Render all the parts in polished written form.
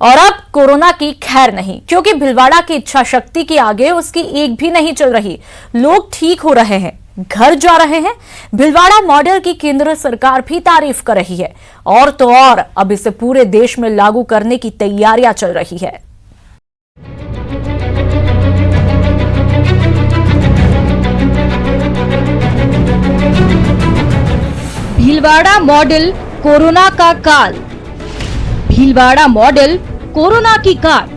और अब कोरोना की खैर नहीं, क्योंकि भीलवाड़ा की इच्छा शक्ति के आगे उसकी एक भी नहीं चल रही। लोग ठीक हो रहे हैं, घर जा रहे हैं। भीलवाड़ा मॉडल की केंद्र सरकार भी तारीफ कर रही है और तो और अब इसे पूरे देश में लागू करने की तैयारियां चल रही है। भीलवाड़ा मॉडल कोरोना का काल, भीलवाड़ा मॉडल कोरोना की काट,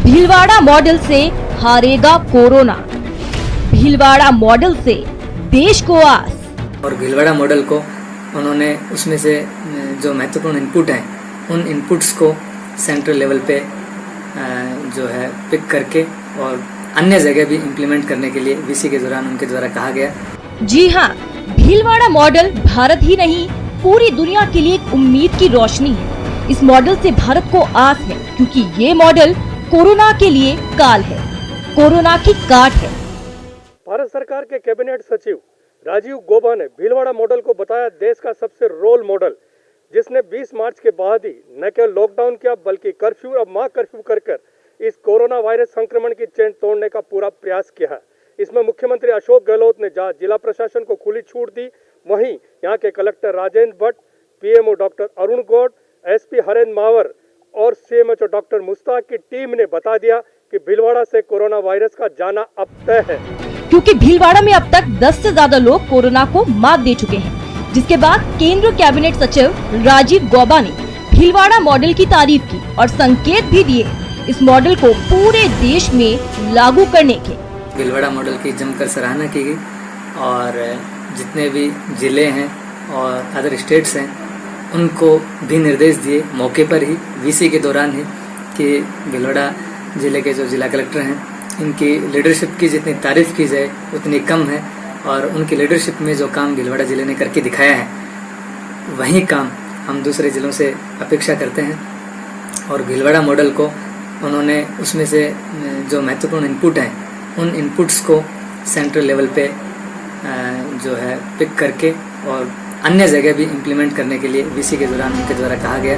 भीलवाड़ा मॉडल से हारेगा कोरोना, भीलवाड़ा मॉडल से देश को आस। और भीलवाड़ा मॉडल को उन्होंने उसमें से जो महत्वपूर्ण इनपुट हैं उन इनपुट्स को सेंट्रल लेवल पे जो है पिक करके और अन्य जगह भी इम्प्लीमेंट करने के लिए वीसी के दौरान उनके द्वारा कहा गया। जी हाँ, भीलवाड़ा मॉडल भारत ही नहीं पूरी दुनिया के लिए एक उम्मीद की रोशनी है। इस मॉडल से भारत को आस है, क्योंकि ये मॉडल कोरोना के लिए काल है, कोरोना की काट है। भारत सरकार के कैबिनेट सचिव राजीव गौबा ने भीलवाड़ा मॉडल को बताया देश का सबसे रोल मॉडल, जिसने 20 मार्च के बाद ही न केवल लॉकडाउन किया बल्कि कर्फ्यू अब मां कर्फ्यू कर इस कोरोना वायरस संक्रमण की चेन तोड़ने का पूरा प्रयास किया है। इसमें मुख्यमंत्री अशोक गहलोत ने जहां जिला प्रशासन को खुली छूट दी, वहीं यहां के collector Rajendra Bhatt, PMO doctor Arun Gaur, SP Harendra Mawar और सीएमएचओ डॉक्टर मुश्ताक की टीम ने बता दिया कि भीलवाड़ा से कोरोना वायरस का जाना अब तय है, क्योंकि भीलवाड़ा में अब तक 10 से ज्यादा लोग कोरोना को मात दे चुके हैं। जिसके बाद केंद्रीय कैबिनेट सचिव राजीव गौबा ने भीलवाड़ा मॉडल की तारीफ की और संकेत भी दिए इस मॉडल को पूरे देश में लागू करने के। भीलवाड़ा मॉडल की जमकर सराहना की गई और जितने भी जिले हैं और अदर स्टेट्स हैं उनको भी निर्देश दिए मौके पर ही, वीसी के दौरान ही, कि भीलवाड़ा जिले के जो जिला कलेक्टर हैं इनकी लीडरशिप की जितनी तारीफ की जाए उतनी कम है और उनकी लीडरशिप में जो काम भीलवाड़ा जिले ने करके दिखाया है वही काम हम दूसरे जिलों से अपेक्षा करते हैं। और भीलवाड़ा मॉडल को उन्होंने उसमें से जो महत्वपूर्ण इनपुट हैं उन इनपुट्स को सेंट्रल लेवल पे जो है पिक करके और अन्य जगह भी इम्प्लीमेंट करने के लिए वीसी के दौरान उनके द्वारा कहा गया।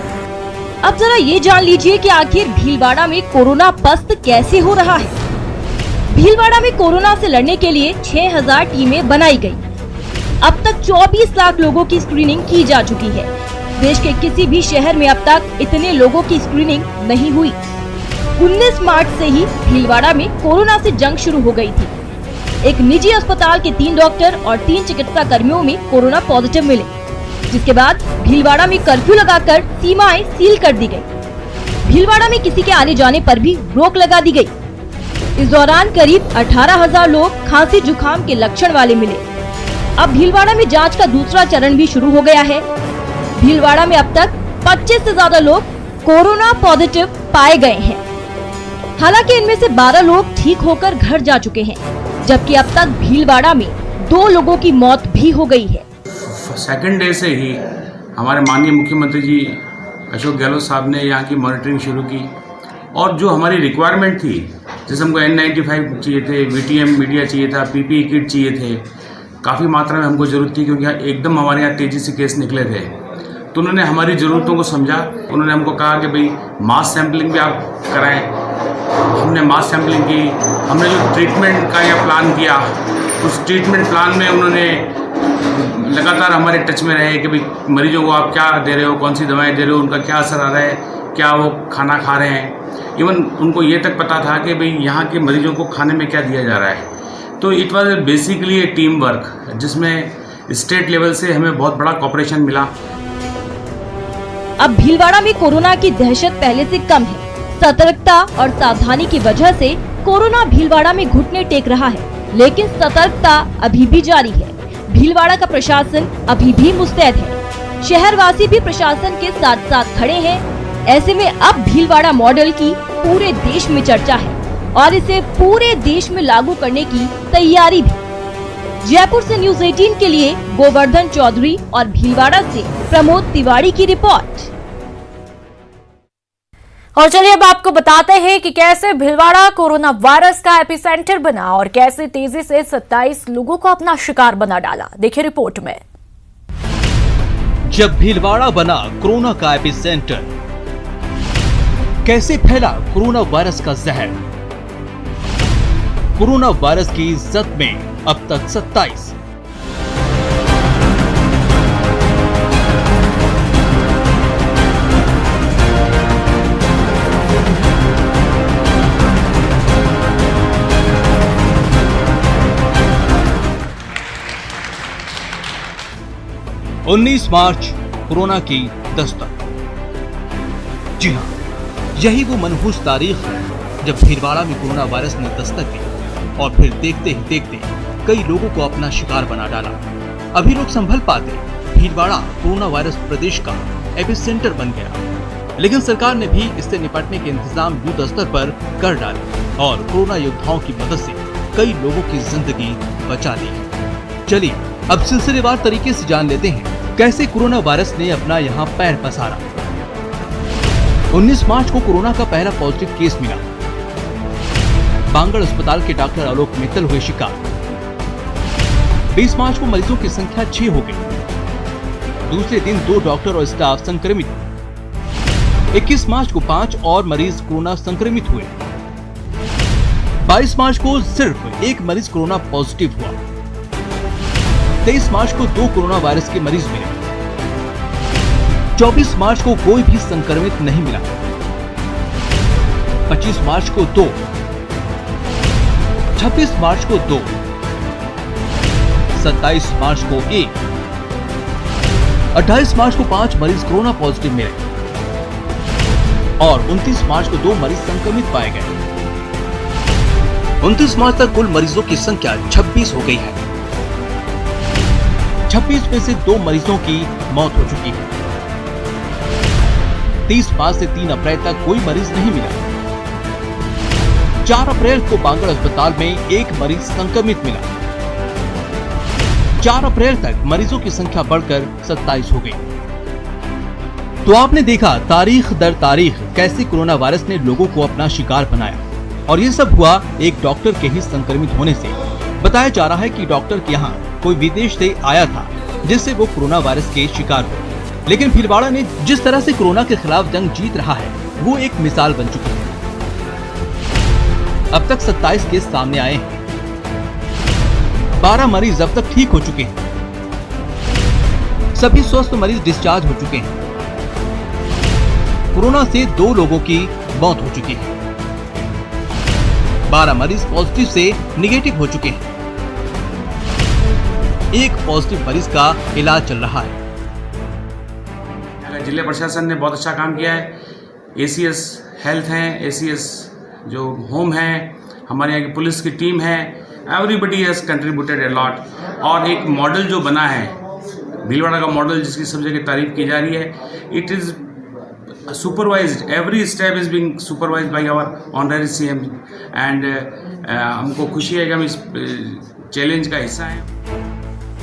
अब जरा ये जान लीजिए कि आखिर भीलवाड़ा में कोरोना पस्त कैसे हो रहा है। भीलवाड़ा में कोरोना से लड़ने के लिए 6000 टीमें बनाई गई। अब तक 24 लाख लोगों की स्क्रीनिंग की जा चुकी है। देश के किसी भी शहर में अब तक इतने लोगों की स्क्रीनिंग नहीं हुई। 19 मार्च से ही भीलवाड़ा में कोरोना से जंग शुरू हो गई थी। एक निजी अस्पताल के 3 डॉक्टर और 3 चिकित्सा कर्मियों में कोरोना पॉजिटिव मिले, जिसके बाद भीलवाड़ा में कर्फ्यू लगाकर सीमाएं सील कर दी गई। भीलवाड़ा में किसी के आने जाने पर भी रोक लगा दी गई। इस दौरान करीब 18,000 लोग खांसी जुकाम के लक्षण वाले मिले। अब भीलवाड़ा में जांच का दूसरा चरण भी शुरू हो गया है। भीलवाड़ा में अब तक 25 से ज्यादा लोग कोरोना पॉजिटिव पाए गए हैं। हालांकि इनमें से 12 लोग ठीक होकर घर जा चुके हैं, जबकि अब तक भीलवाड़ा में 2 लोगों की मौत भी हो गई है। सेकंड डे से ही हमारे माननीय मुख्यमंत्री जी अशोक गहलोत साहब ने यहाँ की मॉनिटरिंग शुरू की और जो हमारी रिक्वायरमेंट थी, जैसे हमको N95 चाहिए थे, VTM मीडिया चाहिए था, PPE किट चाहिए थे, काफ़ी मात्रा में हमको ज़रूरत थी, क्योंकि एकदम हमारे यहाँ तेज़ी से केस निकले थे। तो उन्होंने हमारी ज़रूरतों को समझा। उन्होंने हमको कहा कि भाई मास सैम्पलिंग भी आप कराएं। हमने मास सैम्पलिंग की। हमने जो ट्रीटमेंट का यह प्लान किया, उस ट्रीटमेंट प्लान में उन्होंने लगातार हमारे टच में रहे कि भाई मरीजों को आप क्या दे रहे हो, कौन सी दवाएं दे रहे हो, उनका क्या असर आ रहा है, क्या वो खाना खा रहे हैं। इवन उनको ये तक पता था कि भाई यहाँ के मरीजों को खाने में क्या दिया जा रहा है। तो it was basically A team work, जिसमें स्टेट लेवल से हमें बहुत बड़ा कोऑपरेशन मिला। अब भीलवाड़ा में कोरोना की दहशत पहले से कम है। सतर्कता और सावधानी की वजह से कोरोना भीलवाड़ा में घुटने टेक रहा है, लेकिन सतर्कता अभी भी जारी है। भीलवाड़ा का प्रशासन अभी भी मुस्तैद है। शहरवासी भी प्रशासन के साथ साथ खड़े हैं। ऐसे में अब भीलवाड़ा मॉडल की पूरे देश में चर्चा है और इसे पूरे देश में लागू करने की तैयारी भी। जयपुर से न्यूज़ 18 के लिए गोवर्धन चौधरी और भीलवाड़ा से प्रमोद तिवारी की रिपोर्ट। और चलिए अब आपको बताते हैं कि कैसे भीलवाड़ा कोरोना वायरस का एपिसेंटर बना और कैसे तेजी से 27 लोगों को अपना शिकार बना डाला। देखिए रिपोर्ट में। जब भीलवाड़ा बना कोरोना का एपिसेंटर, कैसे फैला कोरोना वायरस का जहर? कोरोना वायरस की जद में अब तक 27। मार्च कोरोना की दस्तक। जी हां, यही वो मनहूस तारीख है जब भीलवाड़ा में कोरोना वायरस ने दस्तक दी और फिर देखते ही देखते कई लोगों को अपना शिकार बना डाला। अभी लोग संभल पाते, भीलवाड़ा कोरोना वायरस प्रदेश का एपिसेंटर बन गया। लेकिन सरकार ने भी इससे निपटने के इंतजाम युद्ध स्तर पर कर डाले और कोरोना योद्धाओं की मदद से कई लोगों की जिंदगी बचा ली। चलिए अब सिलसिलेवार तरीके से जान लेते हैं कैसे कोरोना वायरस ने अपना यहाँ पैर पसारा। 19 मार्च को कोरोना का पहला पॉजिटिव केस मिला। बांगड़ अस्पताल के डॉक्टर आलोक मित्तल हुए शिकार। 20 मार्च को मरीजों की संख्या 6 हो गई। दूसरे दिन 2 डॉक्टर और स्टाफ संक्रमित। 21 मार्च को 5 और मरीज कोरोना संक्रमित हुए। 22 मार्च को सिर्फ 1 मरीज कोरोना पॉजिटिव हुआ। 23 मार्च को 2 कोरोना वायरस के मरीज मिले। 24 मार्च को कोई भी संक्रमित नहीं मिला। 25 मार्च को 2, 26 मार्च को 2, 27 मार्च को 1, 28 मार्च को 5 मरीज कोरोना पॉजिटिव मिले और 29 मार्च को 2 मरीज संक्रमित पाए गए। 29 मार्च तक कुल मरीजों की संख्या 26 हो गई है। 26 में से 2 मरीजों की मौत हो चुकी है। 30 मार्च से 3 अप्रैल तक कोई मरीज नहीं मिला। 4 अप्रैल को बांगड़ अस्पताल में 1 मरीज संक्रमित मिला। 4 अप्रैल तक मरीजों की संख्या बढ़कर 27 हो गई। तो आपने देखा तारीख दर तारीख कैसे कोरोना वायरस ने लोगों को अपना शिकार बनाया और ये सब हुआ एक डॉक्टर के ही संक्रमित होने से। बताया जा रहा है कि डॉक्टर के यहाँ कोई विदेश से आया था जिससे वो कोरोना वायरस के शिकार हुए। लेकिन भीलवाड़ा ने जिस तरह से कोरोना के खिलाफ जंग जीत रहा है वो एक मिसाल बन चुकी है। अब तक 27 केस सामने आए हैं। 12 मरीज अब तक ठीक हो चुके हैं। सभी स्वस्थ मरीज डिस्चार्ज हो चुके हैं। कोरोना से 2 लोगों की मौत हो चुकी है। 12 मरीज पॉजिटिव से निगेटिव हो चुके हैं। 1 पॉजिटिव मरीज का इलाज चल रहा है। जिला प्रशासन ने बहुत अच्छा काम किया है। एसीएस हेल्थ हैं, एसीएस जो होम है, हमारे यहाँ की पुलिस की टीम है, everybody has contributed a lot. और एक मॉडल जो बना है भीलवाड़ा का मॉडल, जिसकी सब जगह तारीफ की जा रही है, it is supervised, every step is being supervised by our honorary CM and हमको खुशी है कि हम इस चैलेंज का हिस्सा हैं।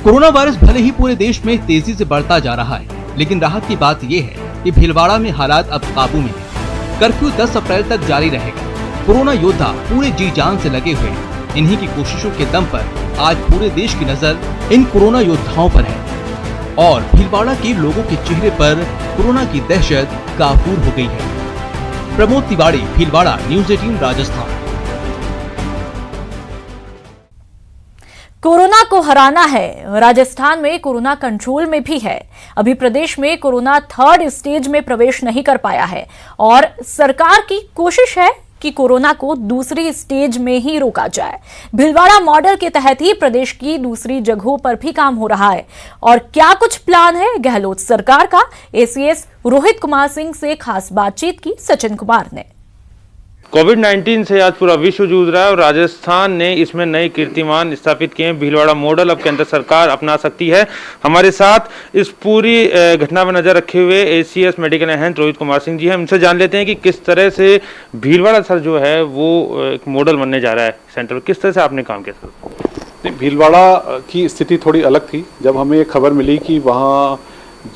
कोरोना वायरस भले ही पूरे देश में तेजी से बढ़ता जा रहा है, लेकिन राहत की बात यह है कि भीलवाड़ा में हालात अब काबू में है। कर्फ्यू 10 अप्रैल तक जारी रहेगा। कोरोना योद्धा पूरे जी जान से लगे हुए हैं। इन्हीं की कोशिशों के दम पर आज पूरे देश की नजर इन कोरोना योद्धाओं पर है और भीलवाड़ा के लोगों के चेहरे पर कोरोना की दहशत काफूर हो गई है। प्रमोद तिवारी, भीलवाड़ा, न्यूज़ 18 राजस्थान। कोरोना को हराना है। राजस्थान में कोरोना कंट्रोल में भी है। अभी प्रदेश में कोरोना 3rd स्टेज में प्रवेश नहीं कर पाया है और सरकार की कोशिश है कि कोरोना को दूसरी स्टेज में ही रोका जाए। भीलवाड़ा मॉडल के तहत ही प्रदेश की दूसरी जगहों पर भी काम हो रहा है। और क्या कुछ प्लान है गहलोत सरकार का, एसीएस रोहित कुमार सिंह से खास बातचीत की सचिन कुमार ने। कोविड-19 से आज पूरा विश्व जूझ रहा है और राजस्थान ने इसमें नए कीर्तिमान स्थापित किए हैं। भीलवाड़ा मॉडल अब केंद्र सरकार अपना सकती है। हमारे साथ इस पूरी घटना पर नजर रखे हुए ACS medical and health Rohit Kumar Singh ji हैं। उनसे जान लेते हैं कि किस तरह से भीलवाड़ा सर जो है वो एक मॉडल बनने जा रहा है सेंटर। किस तरह से आपने काम किया सर? भीलवाड़ा की स्थिति थोड़ी अलग थी। जब हमें खबर मिली कि वहाँ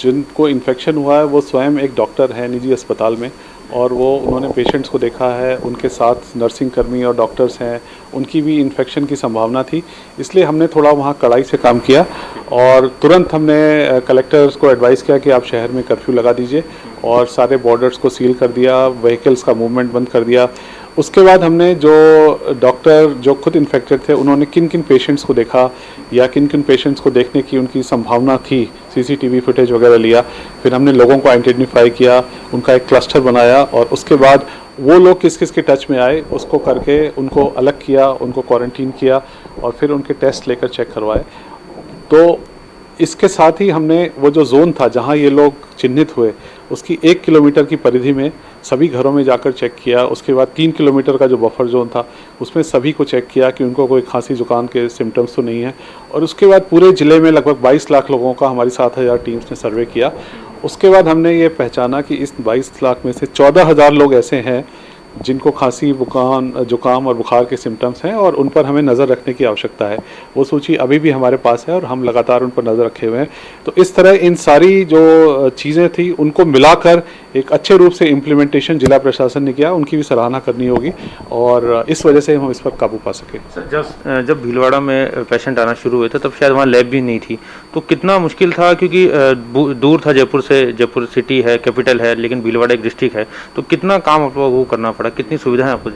जिनको इन्फेक्शन हुआ है वो स्वयं एक डॉक्टर है निजी अस्पताल में और वो उन्होंने पेशेंट्स को देखा है, उनके साथ नर्सिंग कर्मी और डॉक्टर्स हैं, उनकी भी इन्फेक्शन की संभावना थी, इसलिए हमने थोड़ा वहाँ कड़ाई से काम किया और तुरंत हमने कलेक्टर्स को एडवाइस किया कि आप शहर में कर्फ्यू लगा दीजिए और सारे बॉर्डर्स को सील कर दिया, व्हीकल्स का मूवमेंट बंद कर दिया। उसके बाद हमने जो डॉक्टर जो खुद इन्फेक्टेड थे उन्होंने किन किन पेशेंट्स को देखा या किन किन पेशेंट्स को देखने की उनकी संभावना थी, सीसीटीवी फुटेज वगैरह लिया, फिर हमने लोगों को आइडेंटिफाई किया, उनका एक क्लस्टर बनाया और उसके बाद वो लोग किस किस के टच में आए उसको करके उनको अलग किया, उनको क्वारंटीन किया और फिर उनके टेस्ट लेकर चेक करवाए। तो इसके साथ ही हमने वो जो जोन था जहाँ ये लोग चिन्हित हुए उसकी 1 किलोमीटर की परिधि में सभी घरों में जाकर चेक किया। उसके बाद 3 किलोमीटर का जो बफर जोन था उसमें सभी को चेक किया कि उनको कोई खांसी जुकाम के सिम्टम्स तो नहीं है और उसके बाद पूरे ज़िले में लगभग 22 लाख लोगों का हमारी 7000 टीम्स ने सर्वे किया। उसके बाद हमने ये पहचाना कि इस 22 लाख में से 14,000 लोग ऐसे हैं जिनको खांसी जुकाम और बुखार के सिम्टम्स हैं और उन पर हमें नज़र रखने की आवश्यकता है। वो सूची अभी भी हमारे पास है और हम लगातार उन पर नज़र रखे हुए हैं। तो इस तरह इन सारी जो चीज़ें थी उनको मिलाकर एक अच्छे रूप से इम्प्लीमेंटेशन जिला प्रशासन ने किया, उनकी भी सराहना करनी होगी और इस वजह से हम इस पर काबू पा सके। सर, जब भीलवाड़ा में पेशेंट आना शुरू हुए थे तब शायद वहाँ लैब भी नहीं थी, तो कितना मुश्किल था क्योंकि दूर था जयपुर से, जयपुर सिटी है, कैपिटल है, लेकिन भीलवाड़ा एक डिस्ट्रिक्ट है, तो कितना काम आपको वो करना पड़ा, कितनी सुविधाएं आपको?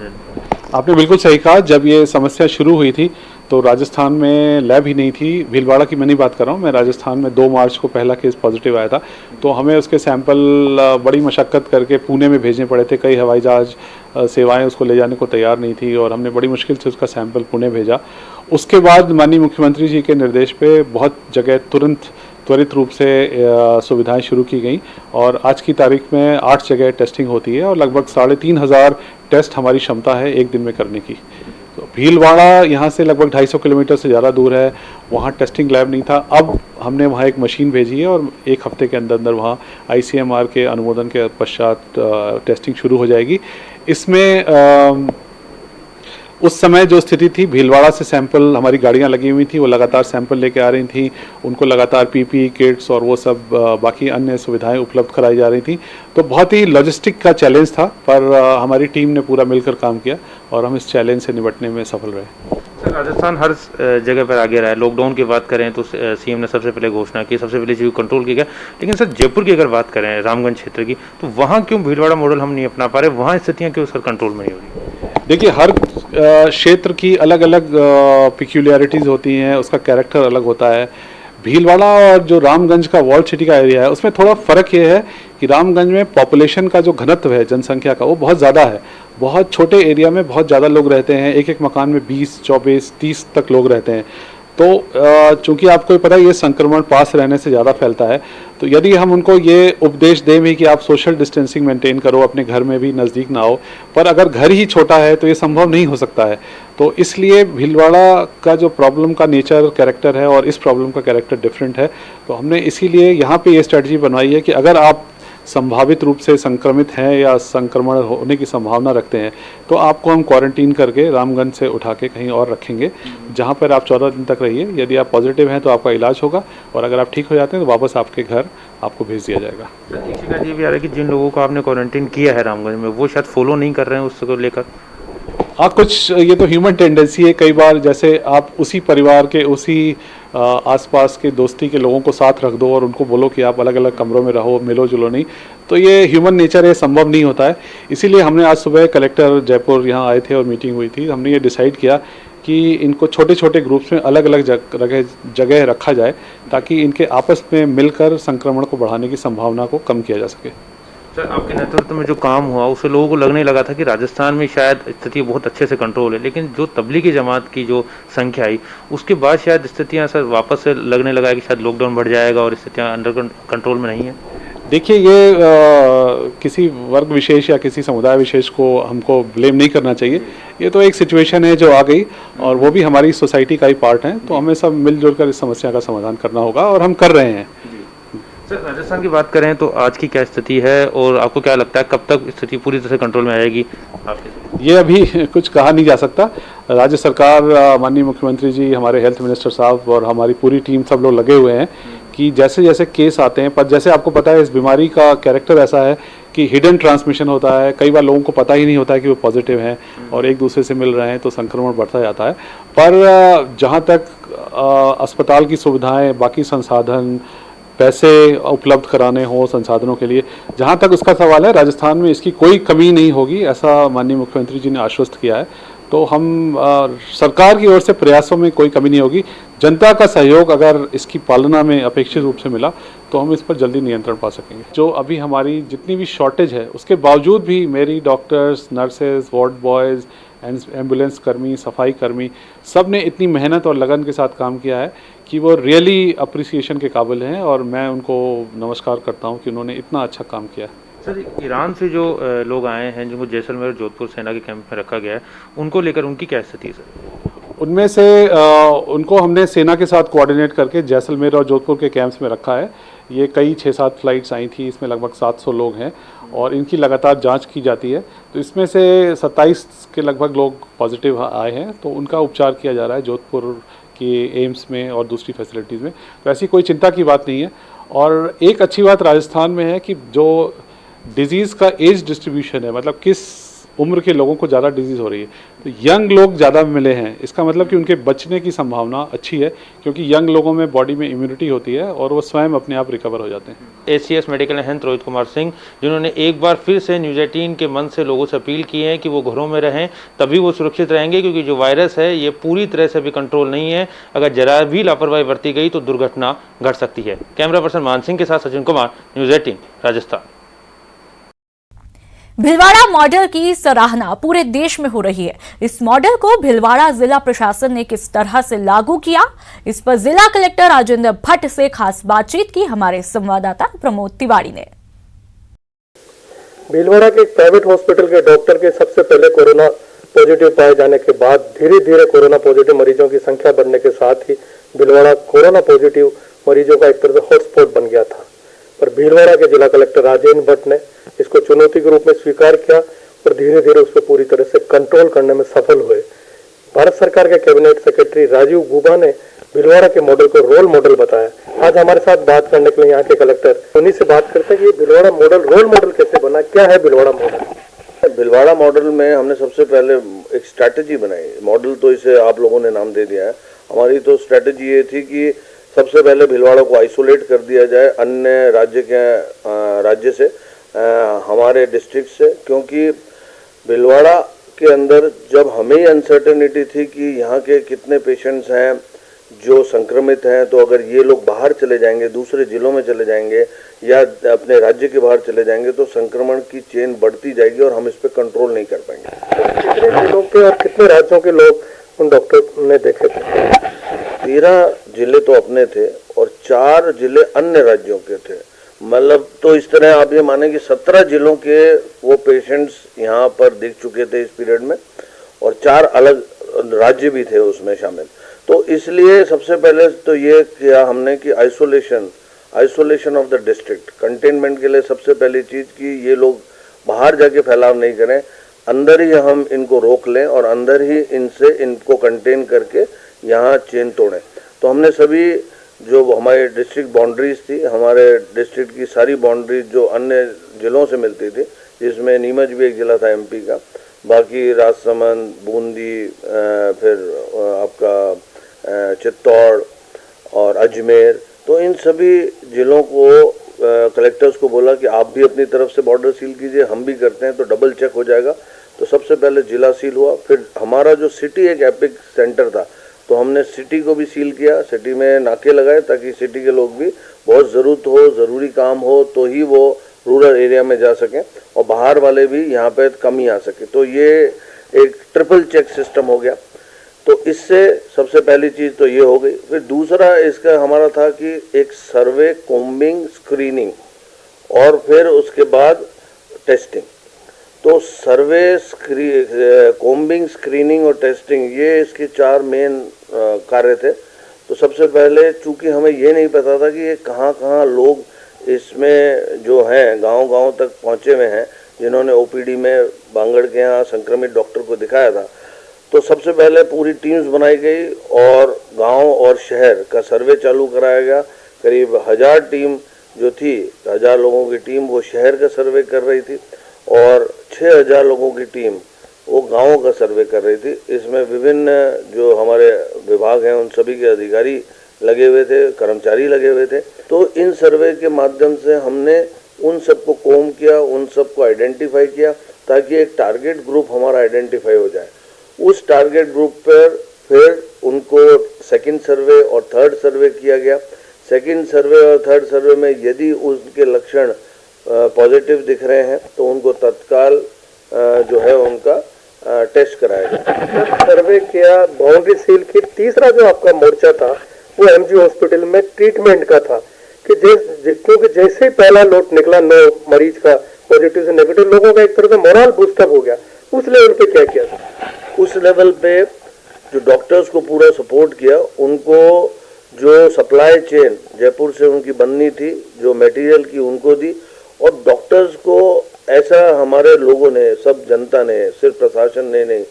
आपने बिल्कुल सही कहा, जब ये समस्या शुरू हुई थी तो राजस्थान में लैब ही नहीं थी। भीलवाड़ा की मैं नहीं बात कर रहा हूँ, मैं राजस्थान में 2 मार्च को पहला केस पॉजिटिव आया था, तो हमें उसके सैंपल बड़ी मशक्क़त करके पुणे में भेजने पड़े थे। कई हवाई जहाज सेवाएं उसको ले जाने को तैयार नहीं थी और हमने बड़ी मुश्किल से उसका सैंपल पुणे भेजा। उसके बाद माननीय मुख्यमंत्री जी के निर्देश पे बहुत जगह त्वरित रूप से सुविधाएं शुरू की गई और आज की तारीख में 8 जगह टेस्टिंग होती है और लगभग 3,500 टेस्ट हमारी क्षमता है एक दिन में करने की। तो भीलवाड़ा यहाँ से लगभग 250 किलोमीटर से ज़्यादा दूर है, वहाँ टेस्टिंग लैब नहीं था। अब हमने वहाँ एक मशीन भेजी है और 1 हफ्ते के अंदर वहाँ ICMR के अनुमोदन के पश्चात टेस्टिंग शुरू हो जाएगी। इसमें उस समय जो स्थिति थी, भीलवाड़ा से सैंपल हमारी गाड़ियां लगी हुई थी, वो लगातार सैंपल लेके आ रही थी, उनको लगातार PPE किट्स और वो सब बाकी अन्य सुविधाएं उपलब्ध कराई जा रही थी। तो बहुत ही लॉजिस्टिक का चैलेंज था, पर हमारी टीम ने पूरा मिलकर काम किया और हम इस चैलेंज से निपटने में सफल रहे। सर, राजस्थान हर जगह पर आगे रहा है। लॉकडाउन की बात करें तो CM ने सबसे पहले घोषणा की, सबसे पहले चीज़ कंट्रोल किया गया, लेकिन सर जयपुर की अगर बात करें, रामगंज क्षेत्र की, तो वहाँ क्यों भीलवाड़ा मॉडल हम नहीं अपना पा रहे, वहाँ स्थितियाँ क्यों सर कंट्रोल में नहीं हो रही? देखिए, हर क्षेत्र की अलग अलग पिक्यूलियरिटीज़ होती हैं, उसका कैरेक्टर अलग होता है। भीलवाड़ा और जो रामगंज का वॉल्ड सिटी का एरिया है उसमें थोड़ा फ़र्क ये है कि रामगंज में पॉपुलेशन का जो घनत्व है जनसंख्या का वो बहुत ज़्यादा है। बहुत छोटे एरिया में बहुत ज़्यादा लोग रहते हैं, एक मकान में 20, 24, 30 तक लोग रहते हैं। तो चूंकि आपको पता है ये संक्रमण पास रहने से ज़्यादा फैलता है, तो यदि हम उनको ये उपदेश दें भी कि आप सोशल डिस्टेंसिंग मेंटेन करो, अपने घर में भी नज़दीक ना आओ, पर अगर घर ही छोटा है तो ये संभव नहीं हो सकता है। तो इसलिए भीलवाड़ा का जो प्रॉब्लम का नेचर कैरेक्टर है और इस प्रॉब्लम का कैरेक्टर डिफरेंट है, तो हमने इसीलिए यहाँ पे ये स्ट्रेटजी बनवाई है कि अगर आप संभावित रूप से संक्रमित हैं या संक्रमण होने की संभावना रखते हैं तो आपको हम क्वारंटीन करके रामगंज से उठा के कहीं और रखेंगे, जहां पर आप 14 दिन तक रहिए। यदि आप पॉजिटिव हैं तो आपका इलाज होगा और अगर आप ठीक हो जाते हैं तो वापस आपके घर आपको भेज दिया जाएगा। एक शिकायत ये भी आ रहा है कि जिन लोगों को आपने क्वारंटीन किया है रामगंज में, वो शायद फॉलो नहीं कर रहे हैं उसको लेकर। हाँ, कुछ ये तो ह्यूमन टेंडेंसी है। कई बार जैसे आप उसी परिवार के उसी आसपास के दोस्ती के लोगों को साथ रख दो और उनको बोलो कि आप अलग अलग कमरों में रहो, मिलो जुलो नहीं, तो ये ह्यूमन नेचर है, संभव नहीं होता है। इसीलिए हमने आज सुबह कलेक्टर जयपुर यहाँ आए थे और मीटिंग हुई थी। हमने ये डिसाइड किया कि इनको छोटे छोटे ग्रुप्स में अलग अलग जगह रखा जाए ताकि इनके आपस में मिलकर संक्रमण को बढ़ाने की संभावना को कम किया जा सके। सर, आपके नेतृत्व में जो काम हुआ उससे लोगों को लगने लगा था कि राजस्थान में शायद स्थिति बहुत अच्छे से कंट्रोल है, लेकिन जो तबलीगी जमात की जो संख्या आई उसके बाद शायद स्थितियां सर वापस से लगने लगा है कि शायद लॉकडाउन बढ़ जाएगा और स्थितियां अंडर कंट्रोल में नहीं है। देखिए, ये किसी वर्ग विशेष या किसी समुदाय विशेष को हमको ब्लेम नहीं करना चाहिए। ये तो एक सिचुएशन है जो आ गई और वो भी हमारी सोसाइटी का ही पार्ट है, तो हमें सब मिलजुल कर इस समस्या का समाधान करना होगा और हम कर रहे हैं। सर, राजस्थान की बात करें तो आज की क्या स्थिति है और आपको क्या लगता है कब तक स्थिति पूरी तरह से कंट्रोल में आएगी आपके? ये अभी कुछ कहा नहीं जा सकता। राज्य सरकार, माननीय मुख्यमंत्री जी, हमारे हेल्थ मिनिस्टर साहब और हमारी पूरी टीम सब लोग लगे हुए हैं कि जैसे जैसे केस आते हैं, पर जैसे आपको पता है इस बीमारी का कैरेक्टर ऐसा है कि हिडन ट्रांसमिशन होता है, कई बार लोगों को पता ही नहीं होता है कि वो पॉजिटिव हैं और एक दूसरे से मिल रहे हैं, तो संक्रमण बढ़ता जाता है। पर जहाँ तक अस्पताल की सुविधाएं, बाकी संसाधन, पैसे उपलब्ध कराने हो संसाधनों के लिए, जहाँ तक उसका सवाल है, राजस्थान में इसकी कोई कमी नहीं होगी, ऐसा माननीय मुख्यमंत्री जी ने आश्वस्त किया है। तो हम सरकार की ओर से प्रयासों में कोई कमी नहीं होगी। जनता का सहयोग अगर इसकी पालना में अपेक्षित रूप से मिला तो हम इस पर जल्दी नियंत्रण पा सकेंगे। जो अभी हमारी जितनी भी शॉर्टेज है उसके बावजूद भी मेरी doctors, nurses, ward boys, ambulance कर्मी, सफाई कर्मी, सब ने इतनी मेहनत और लगन के साथ काम किया है कि वो रियली अप्रिसिएशन के काबिल हैं और मैं उनको नमस्कार करता हूं कि उन्होंने इतना अच्छा काम किया है। सर, ईरान से जो लोग आए हैं जिनको जैसलमेर और जोधपुर सेना के कैंप में रखा गया है, उनको लेकर उनकी क्या स्थिति है सर? उनमें से उनको हमने सेना के साथ कोऑर्डिनेट करके जैसलमेर और जोधपुर के कैंप्स में रखा है। ये कई 6-7 फ्लाइट्स आई थी, इसमें लगभग 700 लोग हैं और इनकी लगातार जांच की जाती है। तो इसमें से 27 के लगभग लोग पॉजिटिव आए हैं, तो उनका उपचार किया जा रहा है जोधपुर के एम्स में और दूसरी फैसिलिटीज़ में। तो ऐसी कोई चिंता की बात नहीं है। और एक अच्छी बात राजस्थान में है कि जो डिजीज़ का एज डिस्ट्रीब्यूशन है, मतलब किस उम्र के लोगों को ज़्यादा डिजीज़ हो रही है, तो यंग लोग ज़्यादा मिले हैं। इसका मतलब कि उनके बचने की संभावना अच्छी है, क्योंकि यंग लोगों में बॉडी में इम्यूनिटी होती है और वो स्वयं अपने आप रिकवर हो जाते हैं। ACS medical health Rohit Kumar Singh, जिन्होंने एक बार फिर से न्यूज़ 18 के मन से लोगों से अपील की है कि वो घरों में रहें, तभी वो सुरक्षित रहेंगे, क्योंकि जो वायरस है ये पूरी तरह से भी कंट्रोल नहीं है। अगर जरा भी लापरवाही बरती गई तो दुर्घटना घट सकती है। कैमरा पर्सन मान सिंह के साथ सचिन कुमार, न्यूज़ 18 राजस्थान। भीलवाड़ा मॉडल की सराहना पूरे देश में हो रही है। इस मॉडल को भीलवाड़ा जिला प्रशासन ने किस तरह से लागू किया, इस पर जिला कलेक्टर राजेंद्र भट्ट से खास बातचीत की हमारे संवाददाता प्रमोद तिवारी ने। भीलवाड़ा के एक प्राइवेट हॉस्पिटल के डॉक्टर के सबसे पहले कोरोना पॉजिटिव पाए जाने के बाद धीरे धीरे कोरोना पॉजिटिव मरीजों की संख्या बढ़ने के साथ ही भीलवाड़ा कोरोना पॉजिटिव मरीजों का एक तरह से हॉटस्पॉट बन गया था। पर भीलवाड़ा के जिला कलेक्टर राजेंद्र भट्ट ने इसको चुनौती के रूप में स्वीकार किया और धीरे धीरे उस पर पूरी तरह से कंट्रोल करने में सफल हुए। भारत सरकार के कैबिनेट सेक्रेटरी राजीव गुबा ने भीलवाड़ा के मॉडल को रोल मॉडल बताया। आज हमारे साथ बात करने के लिए यहाँ के कलेक्टर, उन्हीं से बात करते हैं कि ये भीलवाड़ा मॉडल रोल मॉडल कैसे बना, क्या है भीलवाड़ा मॉडल? भीलवाड़ा मॉडल में हमने सबसे पहले एक स्ट्रैटेजी बनाई। मॉडल तो इसे आप लोगों ने नाम दे दिया है। हमारी तो स्ट्रैटेजी ये थी कि सबसे पहले भीलवाड़ा को आइसोलेट कर दिया जाए अन्य राज्य से, हमारे डिस्ट्रिक्ट से, क्योंकि भीलवाड़ा के अंदर जब हमें ही अनसर्टेनिटी थी कि यहाँ के कितने पेशेंट्स हैं जो संक्रमित हैं, तो अगर ये लोग बाहर चले जाएंगे, दूसरे जिलों में चले जाएंगे या अपने राज्य के बाहर चले जाएंगे, तो संक्रमण की चेन बढ़ती जाएगी और हम इस पर कंट्रोल नहीं कर पाएंगे। कितने जिलों के और कितने राज्यों के लोग उन डॉक्टर ने देखे थे? 13 जिले तो अपने थे और 4 जिले अन्य राज्यों के थे। मतलब तो इस तरह आप ये माने कि 17 जिलों के वो पेशेंट्स यहाँ पर देख चुके थे इस पीरियड में, और 4 अलग राज्य भी थे उसमें शामिल। तो इसलिए सबसे पहले तो ये किया हमने कि isolation of the district, containment के लिए सबसे पहली चीज़ कि ये लोग बाहर जाके फैलाव नहीं करें, अंदर ही हम इनको रोक लें और अंदर ही इनको कंटेन करके यहाँ चेन तोड़ें। तो हमने सभी जो हमारे डिस्ट्रिक्ट बाउंड्रीज थी, हमारे डिस्ट्रिक्ट की सारी बाउंड्रीज जो अन्य जिलों से मिलती थी, जिसमें नीमच भी एक जिला था MP का, बाकी राजसमंद, बूंदी, फिर आपका चित्तौड़ और अजमेर, तो इन सभी जिलों को कलेक्टर्स को बोला कि आप भी अपनी तरफ से बॉर्डर सील कीजिए, हम भी करते हैं तो डबल चेक हो जाएगा। तो सबसे पहले जिला सील हुआ, फिर हमारा जो सिटी एक एपिक सेंटर था तो हमने सिटी को भी सील किया, सिटी में नाके लगाए ताकि सिटी के लोग भी बहुत ज़रूरत हो, ज़रूरी काम हो तो ही वो रूरल एरिया में जा सकें और बाहर वाले भी यहाँ पे कम ही आ सके। तो ये एक ट्रिपल चेक सिस्टम हो गया। तो इससे सबसे पहली चीज़ तो ये हो गई। फिर दूसरा इसका हमारा था कि एक सर्वे, कोम्बिंग, स्क्रीनिंग और फिर उसके बाद टेस्टिंग। तो सर्वे, कोम्बिंग, स्क्रीनिंग और टेस्टिंग, ये इसके 4 मेन कार्य थे। तो सबसे पहले चूंकि हमें ये नहीं पता था कि ये कहाँ कहाँ लोग इसमें जो हैं गांव-गांव तक पहुँचे हुए हैं, जिन्होंने OPD में बांगड़ के यहाँ संक्रमित डॉक्टर को दिखाया था। तो सबसे पहले पूरी टीम्स बनाई गई और गांव और शहर का सर्वे चालू कराया गया। करीब 1000 टीम जो थी 1000 लोगों की टीम वो शहर का सर्वे कर रही थी और 6000 लोगों की टीम वो गांवों का सर्वे कर रही थी। इसमें विभिन्न जो हमारे विभाग हैं उन सभी के अधिकारी लगे हुए थे, कर्मचारी लगे हुए थे। तो इन सर्वे के माध्यम से हमने उन सबको कोम किया, उन सबको आइडेंटिफाई किया ताकि एक टारगेट ग्रुप हमारा आइडेंटिफाई हो जाए। उस टारगेट ग्रुप पर फिर उनको सेकंड सर्वे और थर्ड सर्वे किया गया। सेकंड सर्वे और थर्ड सर्वे में यदि उनके लक्षण पॉजिटिव दिख रहे हैं तो उनको तत्काल जो है उनका टेस्ट कराया गया। सर्वे किया, बाउंड्री सील की। तीसरा जो आपका मोर्चा था वो एमजी हॉस्पिटल में ट्रीटमेंट का था कि क्योंकि जैसे ही पहला लोट निकला 9 मरीज का पॉजिटिव से नेगेटिव, लोगों का एक तरह से मोरल बूस्टअप हो गया। उस लेवल पे क्या किया था? उस लेवल पे जो डॉक्टर्स को पूरा सपोर्ट किया, उनको जो सप्लाई चेन जयपुर से उनकी बननी थी, जो मटेरियल की उनको दी। और डॉक्टर्स को ऐसा हमारे लोगों ने, सब जनता ने, सिर्फ प्रशासन ने नहीं,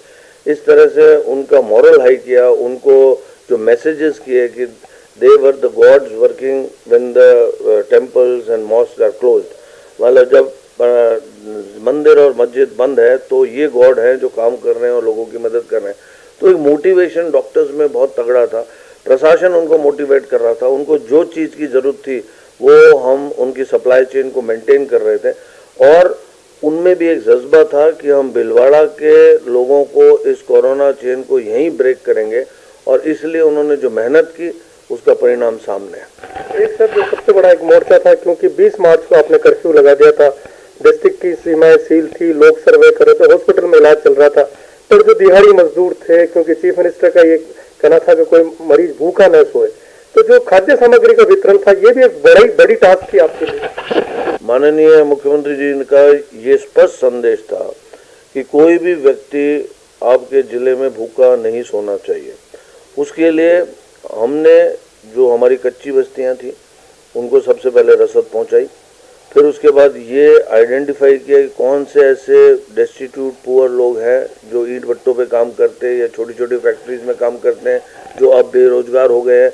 इस तरह से उनका मॉरल हाई किया, उनको जो मैसेजेस किए कि they were the gods working when the temples and mosque are closed. मतलब जब मंदिर और मस्जिद बंद है तो ये गॉड हैं जो काम कर रहे हैं और लोगों की मदद कर रहे हैं। तो एक मोटिवेशन डॉक्टर्स में बहुत तगड़ा था। प्रशासन उनको मोटिवेट कर रहा था। उनको जो चीज़ की ज़रूरत थी वो हम उनकी सप्लाई चेन को मेंटेन कर रहे थे। और उनमें भी एक जज्बा था कि हम भीलवाड़ा के लोगों को इस कोरोना चेन को यहीं ब्रेक करेंगे। और इसलिए उन्होंने जो मेहनत की उसका परिणाम सामने है। एक सर जो सबसे बड़ा एक मोर्चा था, क्योंकि 20 मार्च को आपने कर्फ्यू लगा दिया था, डिस्ट्रिक्ट की सीमाएं सील थी, लोग सर्वे कर रहे थे, हॉस्पिटल में इलाज चल रहा था। पर जो दिहाड़ी मजदूर थे, क्योंकि चीफ मिनिस्टर का ये कहना था कि कोई मरीज भूखा न सोए, तो जो खाद्य सामग्री का वितरण था ये भी एक बड़ी टास्क थी आपके लिए। माननीय मुख्यमंत्री जी का ये स्पष्ट संदेश था कि कोई भी व्यक्ति आपके जिले में भूखा नहीं सोना चाहिए। उसके लिए हमने जो हमारी कच्ची बस्तियां थी उनको सबसे पहले रसद पहुंचाई। फिर उसके बाद ये आइडेंटिफाई किया कि कौन से ऐसे डेस्टिट्यूट पुअर लोग हैं जो ईंट भट्टों पे काम करते हैं या छोटी छोटी फैक्ट्रीज में काम करते हैं, जो अब बेरोजगार हो गए हैं,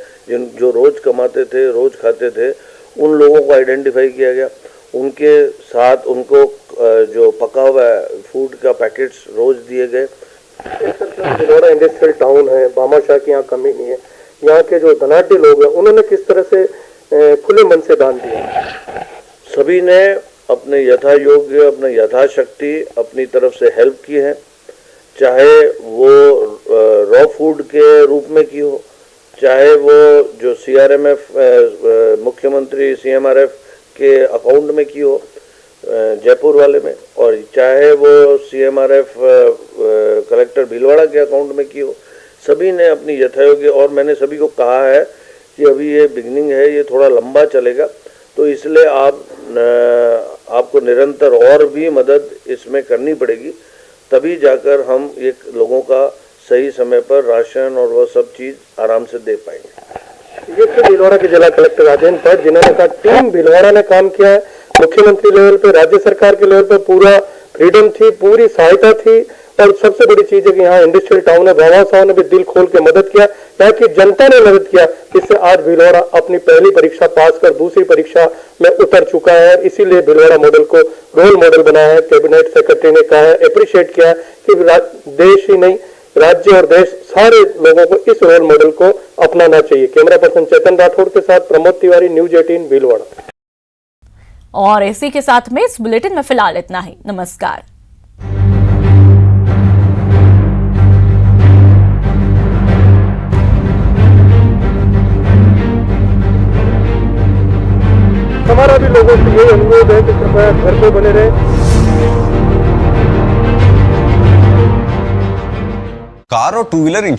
जो रोज कमाते थे, रोज खाते थे, उन लोगों को आइडेंटिफाई किया गया। उनके साथ उनको जो पका हुआ फूड का पैकेट्स रोज दिए गए। भीलवाड़ा इंडस्ट्रियल टाउन है, भामाशाह की यहाँ कमी नहीं है। यहाँ के जो धनाढ्य लोग हैं उन्होंने किस तरह से खुले मन से दान दिया? सभी ने अपने यथा योग्य, अपने यथाशक्ति अपनी तरफ से हेल्प की है, चाहे वो रॉ फूड के रूप में की हो, चाहे वो जो सीआरएमएफ मुख्यमंत्री सीएमआरएफ के अकाउंट में की हो जयपुर वाले में, और चाहे वो सीएमआरएफ कलेक्टर भीलवाड़ा के अकाउंट में की हो। सभी ने अपनी यथायोग्य, और मैंने सभी को कहा है कि अभी ये बिगनिंग है, ये थोड़ा लंबा चलेगा, तो इसलिए आपको निरंतर और भी मदद इसमें करनी पड़ेगी, तभी जाकर हम एक लोगों का सही समय पर राशन और वह सब चीज़ आराम से दे पाएंगे। ये तो भीलवाड़ा के जिला कलेक्टर राजेंद्र भट्ट, जिन्होंने कहा टीम भीलवाड़ा ने काम किया है। मुख्यमंत्री लेवल पे, राज्य सरकार के लेवल पे पूरा फ्रीडम थी, पूरी सहायता थी। और सबसे बड़ी चीज है कि यहाँ इंडस्ट्रियल टाउन है, बाबा साहब ने भी दिल खोल के मदद किया, यहाँ की जनता ने मदद किया। इससे आज भीलवाड़ा अपनी पहली परीक्षा पास कर दूसरी परीक्षा में उतर चुका है। इसीलिए भीलवाड़ा मॉडल को रोल मॉडल बनाया है। कैबिनेट सेक्रेटरी ने कहा है, अप्रिशिएट किया है कि देश ही नहीं, राज्य और देश सारे लोगों को इस रोल मॉडल को अपनाना चाहिए। कैमरा पर्सन चेतन राठौड़ के साथ प्रमोद तिवारी, न्यूज 18 भीलवाड़ा। और इसी के साथ में इस बुलेटिन में फिलहाल इतना ही। नमस्कार। हमारा भी लोगों से यही अनुरोध है कि कृपया घर पे बने रहे। कार और टू व्हीलर